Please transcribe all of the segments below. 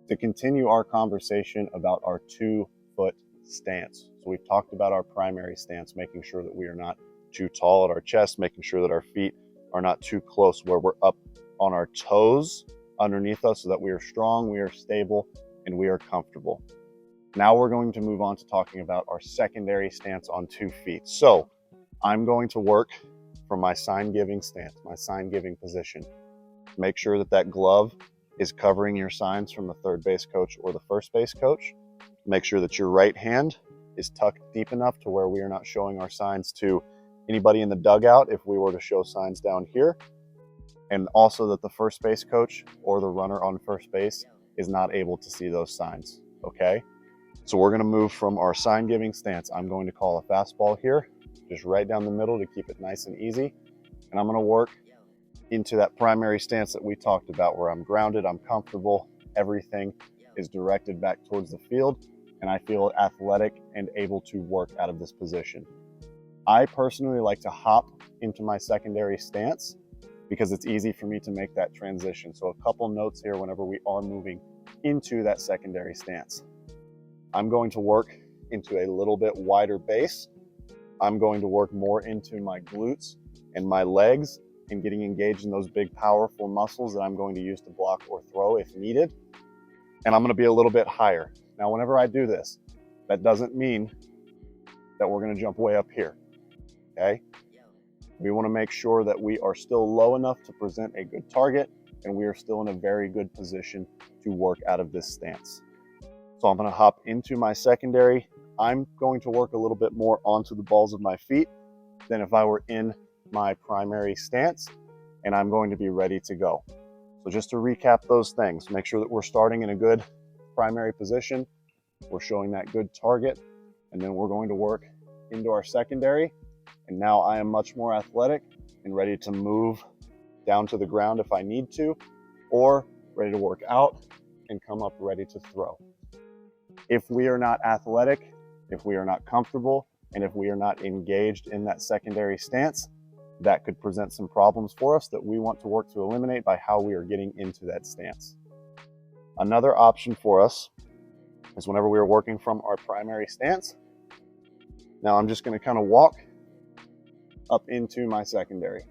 to continue our conversation about our 2-foot stance. So we've talked about our primary stance, making sure that we are not too tall at our chest, making sure that our feet are not too close where we're up on our toes underneath us, so that we are strong, we are stable, and we are comfortable. Now we're going to move on to talking about our secondary stance on 2 feet. So I'm going to work from my sign-giving stance, my sign-giving position. Make sure that that glove is covering your signs from the third base coach or the first base coach. Make sure that your right hand is tucked deep enough to where we are not showing our signs to anybody in the dugout if we were to show signs down here. And also that the first base coach or the runner on first base is not able to see those signs, okay? So we're gonna move from our sign-giving stance. I'm going to call a fastball here, just right down the middle to keep it nice and easy. And I'm gonna work into that primary stance that we talked about, where I'm grounded, I'm comfortable, everything is directed back towards the field, and I feel athletic and able to work out of this position. I personally like to hop into my secondary stance because it's easy for me to make that transition. So a couple notes here whenever we are moving into that secondary stance. I'm going to work into a little bit wider base. I'm going to work more into my glutes and my legs and getting engaged in those big, powerful muscles that I'm going to use to block or throw if needed. And I'm going to be a little bit higher. Now, whenever I do this, that doesn't mean that we're going to jump way up here, okay? We want to make sure that we are still low enough to present a good target, and we are still in a very good position to work out of this stance. So I'm going to hop into my secondary. I'm going to work a little bit more onto the balls of my feet than if I were in my primary stance, and I'm going to be ready to go. So just to recap those things, make sure that we're starting in a good primary position, we're showing that good target, and then we're going to work into our secondary. And now I am much more athletic and ready to move down to the ground if I need to, or ready to work out and come up ready to throw. If we are not athletic, if we are not comfortable, and if we are not engaged in that secondary stance, that could present some problems for us that we want to work to eliminate by how we are getting into that stance. Another option for us is whenever we are working from our primary stance. Now I'm just going to kind of walk up into my secondary.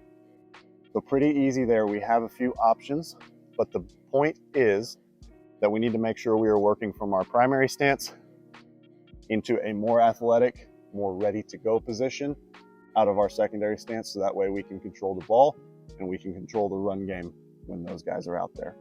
So pretty easy there. We have a few options, but the point is that we need to make sure we are working from our primary stance into a more athletic, more ready to go position out of our secondary stance, so that way we can control the ball and we can control the run game when those guys are out there.